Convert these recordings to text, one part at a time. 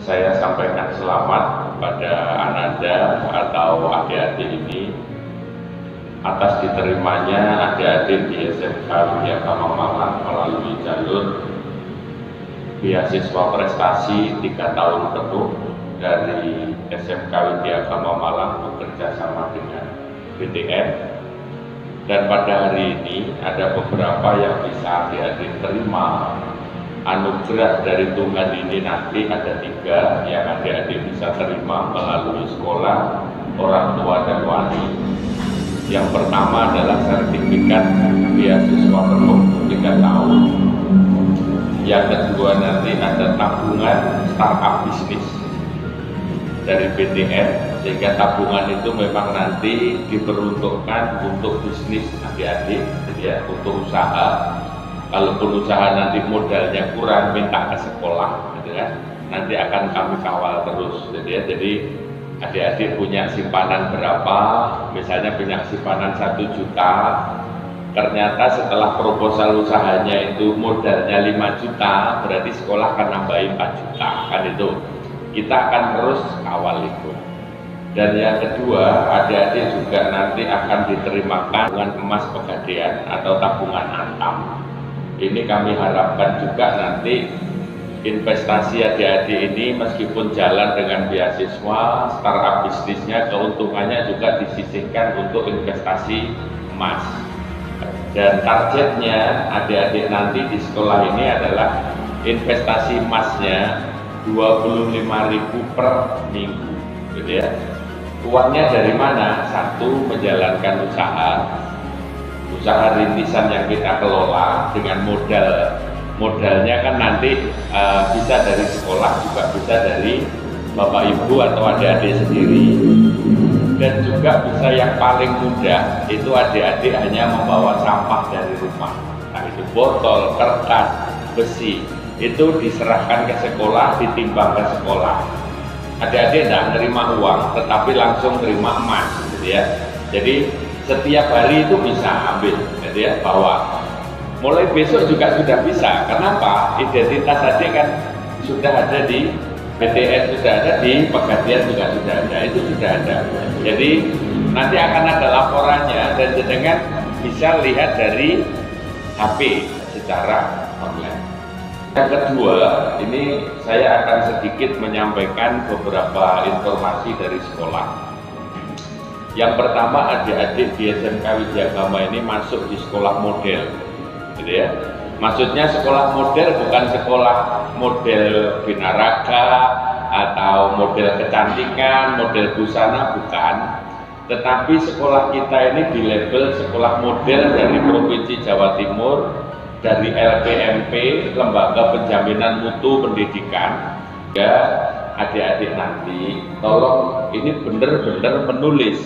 saya sampaikan selamat kepada Ananda atau adik-adik ini atas diterimanya adik-adik di SMK Widya Gama Malang melalui jalur beasiswa prestasi 3 tahun penuh dari SMK Widya Gama Malang bekerja sama dengan BTN. Dan pada hari ini ada beberapa yang bisa adik-adik terima anugerah dari Tuhan ini. Nanti ada 3 yang adik-adik bisa terima melalui sekolah orang tua dan wali. Yang pertama adalah sertifikat beasiswa penuh 3 tahun. Yang kedua nanti ada tabungan startup bisnis dari BTN, sehingga tabungan itu memang nanti diperuntukkan untuk bisnis adik-adik, ya, untuk usaha. Kalaupun usaha nanti modalnya kurang, minta ke sekolah, gitu kan, nanti akan kami kawal terus, jadi adik-adik punya simpanan berapa, misalnya punya simpanan 1 juta, ternyata setelah proposal usahanya itu modalnya 5 juta, berarti sekolah akan nambahin 4 juta, kan itu. Kita akan terus kawal itu. Dan yang kedua, adik-adik juga nanti akan diterimakan dengan emas pegadaian atau tabungan antam. Ini kami harapkan juga nanti investasi adik-adik ini meskipun jalan dengan beasiswa, startup bisnisnya keuntungannya juga disisihkan untuk investasi emas. Dan targetnya adik-adik nanti di sekolah ini adalah investasi emasnya 25.000 per minggu, gitu ya. Uangnya dari mana? 1, menjalankan usaha rintisan yang kita kelola dengan modalnya kan nanti bisa dari sekolah, juga bisa dari bapak ibu atau adik-adik sendiri, dan juga bisa yang paling mudah itu adik-adik hanya membawa sampah dari rumah, nah itu botol, kertas, besi, itu diserahkan ke sekolah, ditimbang ke sekolah. Adik-adik tidak menerima uang, tetapi langsung terima emas, gitu ya. Jadi setiap hari itu bisa ambil, gitu ya, bawa. Mulai besok juga sudah bisa. Kenapa? Identitas adik kan sudah ada di BTN, sudah ada di Pegadaian, juga sudah ada, itu sudah ada. Jadi nanti akan ada laporannya dan jenengan bisa lihat dari HP secara online. Yang kedua, ini saya akan sedikit menyampaikan beberapa informasi dari sekolah. Yang pertama, adik-adik di SMK Widya Gama ini masuk di sekolah model, gitu ya. Maksudnya sekolah model bukan sekolah model binaraga atau model kecantikan, model busana, bukan. Tetapi sekolah kita ini dilabel sekolah model dari Provinsi Jawa Timur, dari LPMP, Lembaga Penjaminan Mutu Pendidikan. Ya, adik-adik nanti tolong ini benar-benar menulis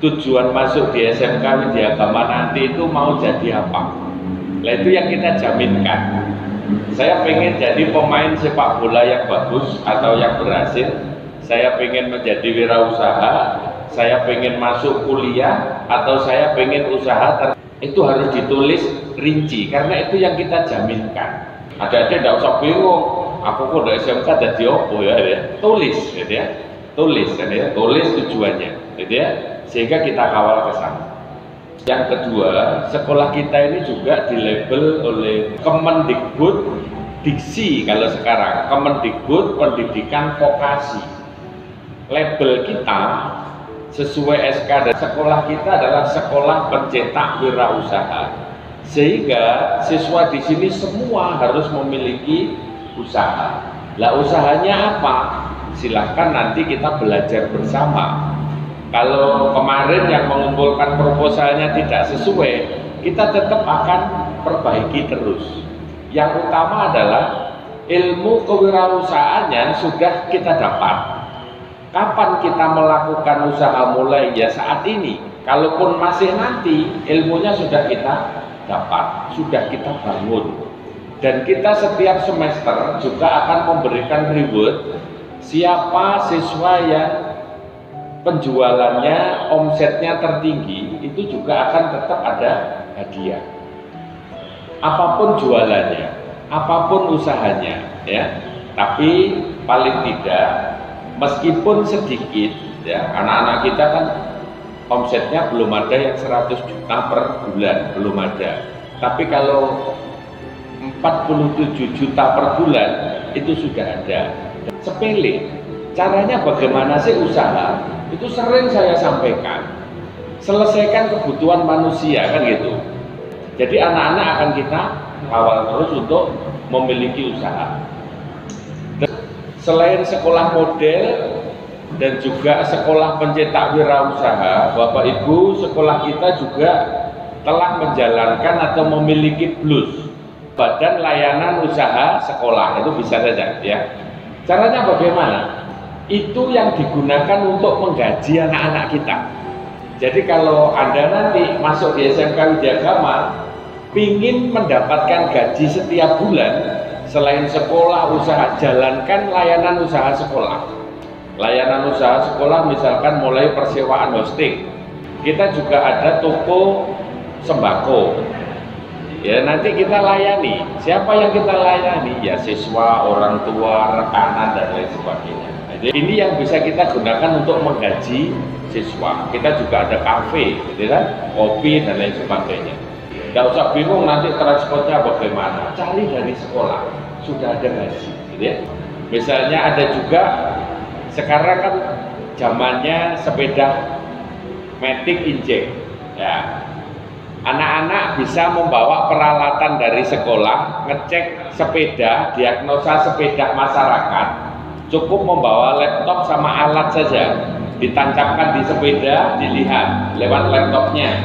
tujuan masuk di SMK Widya Gama nanti itu mau jadi apa. Nah itu yang kita jaminkan. Saya pengen jadi pemain sepak bola yang bagus atau yang berhasil, saya pengen menjadi wirausaha, saya pengen masuk kuliah, atau saya pengen usaha, itu harus ditulis rinci, karena itu yang kita jaminkan. Adik-adik tidak usah bingung, aku kok dari SMK jadi apa ya, tulis, gitu ya, tulis, gitu ya, tulis tujuannya, gitu ya, sehingga kita kawal ke sana. Yang kedua, sekolah kita ini juga dilabel oleh Kemendikbud Diksi, kalau sekarang Kemendikbud Pendidikan Vokasi. Label kita sesuai SK dan sekolah kita adalah sekolah pencetak wirausaha, sehingga siswa di sini semua harus memiliki usaha. Lah usahanya apa? Silahkan nanti kita belajar bersama. Kalau kemarin yang mengumpulkan proposalnya tidak sesuai, kita tetap akan perbaiki terus. Yang utama adalah ilmu kewirausahaannya sudah kita dapat. Kapan kita melakukan usaha mulai? Ya saat ini. Kalaupun masih nanti, ilmunya sudah kita dapat, sudah kita bangun. Dan kita setiap semester juga akan memberikan reward siapa siswa yang penjualannya, omsetnya tertinggi, itu juga akan tetap ada hadiah. Apapun jualannya, apapun usahanya, ya. Tapi paling tidak meskipun sedikit ya, anak-anak kita kan omsetnya belum ada yang 100 juta per bulan, belum ada. Tapi kalau 47 juta per bulan itu sudah ada. Sepele. Caranya bagaimana sih usaha? Itu sering saya sampaikan. Selesaikan kebutuhan manusia kan gitu. Jadi anak-anak akan kita kawal terus untuk memiliki usaha. Selain sekolah model dan juga sekolah pencetak wirausaha, Bapak Ibu, sekolah kita juga telah menjalankan atau memiliki BLUS, Badan Layanan Usaha Sekolah. Itu bisa saja ya. Caranya bagaimana? Itu yang digunakan untuk menggaji anak-anak kita. Jadi kalau Anda nanti masuk di SMK Widyagama, ingin mendapatkan gaji setiap bulan, selain sekolah usaha, jalankan layanan usaha sekolah. Layanan usaha sekolah misalkan mulai persewaan hosting. Kita juga ada toko sembako. Ya, nanti kita layani. Siapa yang kita layani? Ya siswa, orang tua, rekanan dan lain sebagainya. Jadi ini yang bisa kita gunakan untuk menggaji siswa. Kita juga ada kafe, gitu kan? Kopi dan lain sebagainya. Nggak usah bingung nanti transportnya bagaimana. Cari dari sekolah, sudah ada gaji, gitu ya. Misalnya ada juga sekarang kan zamannya sepeda matic injek, ya. Anak-anak bisa membawa peralatan dari sekolah, ngecek sepeda, diagnosa sepeda masyarakat. Cukup membawa laptop sama alat saja, ditancapkan di sepeda, dilihat lewat laptopnya.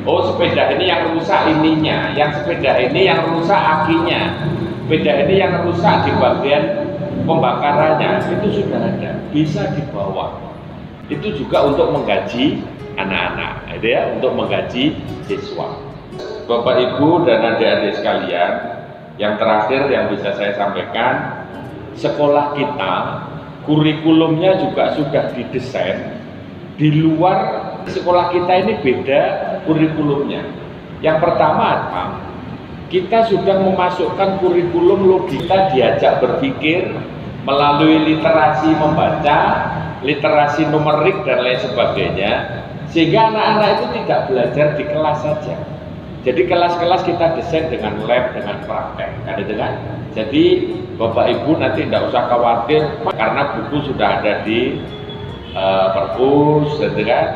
Oh, sepeda ini yang rusak ininya, yang sepeda ini yang rusak akinya, sepeda ini yang rusak di bagian pembakarannya. Itu sudah ada, bisa dibawa. Itu juga untuk menggaji anak-anak, itu ya, untuk menggaji siswa. Bapak Ibu dan adik-adik sekalian, yang terakhir yang bisa saya sampaikan, sekolah kita kurikulumnya juga sudah didesain. Di luar sekolah kita ini beda kurikulumnya. Yang pertama, kita sudah memasukkan kurikulum logika diajak berpikir melalui literasi membaca, literasi numerik dan lain sebagainya, sehingga anak-anak itu tidak belajar di kelas saja. Jadi kelas-kelas kita desain dengan lab, dengan praktek, kan? Jadi Bapak Ibu nanti tidak usah khawatir karena buku sudah ada di perpus, kan?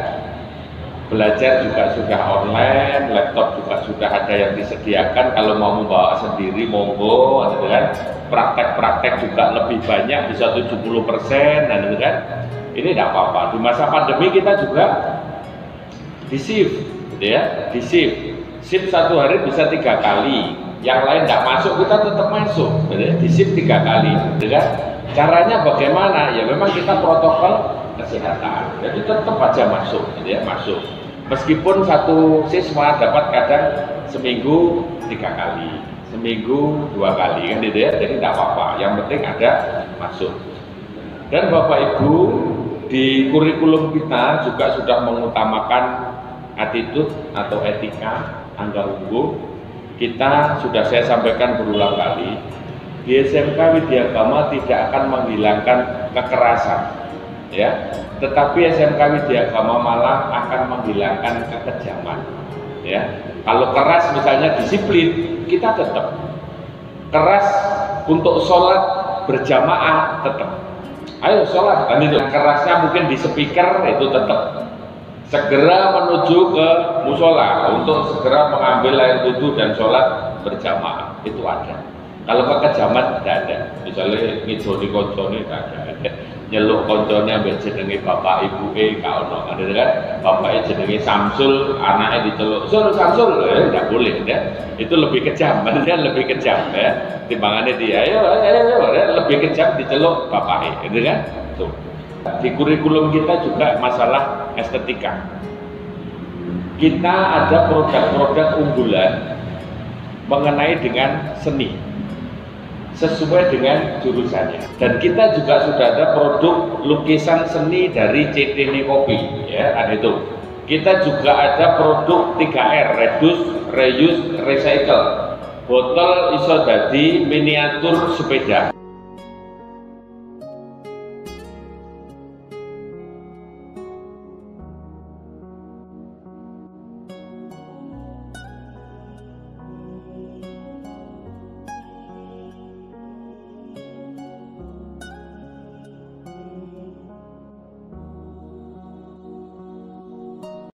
Belajar juga sudah online, laptop juga sudah ada yang disediakan. Kalau mau membawa sendiri monggo, kan? Praktek-praktek juga lebih banyak, bisa 70%, kan? Ini tidak apa-apa. Di masa pandemi kita juga di shift, gitu ya, di shift. Shift satu hari bisa 3 kali, yang lain tidak masuk kita tetap masuk, gitu ya? Di shift 3 kali, gitu kan? Caranya bagaimana? Ya memang kita protokol kesehatan, jadi tetap aja masuk, gitu ya, masuk. Meskipun satu siswa dapat kadang seminggu 3 kali, seminggu 2 kali, kan gitu ya, jadi tidak apa-apa. Yang penting ada masuk. Dan Bapak Ibu, di kurikulum kita juga sudah mengutamakan attitude atau etika angka unggul. Kita sudah saya sampaikan berulang kali, di SMK Widyagama tidak akan menghilangkan kekerasan, ya, tetapi SMK Widyagama malah akan menghilangkan kekejaman, ya. Kalau keras misalnya disiplin, kita tetap keras untuk sholat berjamaah, tetap ayo sholat, kan itu. Kerasnya mungkin di speaker, itu tetap segera menuju ke musola untuk segera mengambil air wudhu dan sholat berjamaah, itu ada. Kalau kekejaman tidak ada, misalnya ngidoni koncone tidak ada, nyeluk koncone ambil jenenge bapak ibu gak ono, ada kan? Bapaknya jenenge Samsul, anaknya diceluk Samsul, tidak boleh, ya. Itu lebih kejam, dia lebih kejam, ya. Timbangannya dia, ayo, lebih kejam diceluk bapaknya, gitu kan? Tuh. Di kurikulum kita juga masalah estetika. Kita ada produk-produk unggulan mengenai dengan seni sesuai dengan jurusannya. Dan kita juga sudah ada produk lukisan seni dari CTN Kopi, ya, ada itu. Kita juga ada produk 3R, reduce, reuse, recycle. Botol iso dadi miniatur sepeda.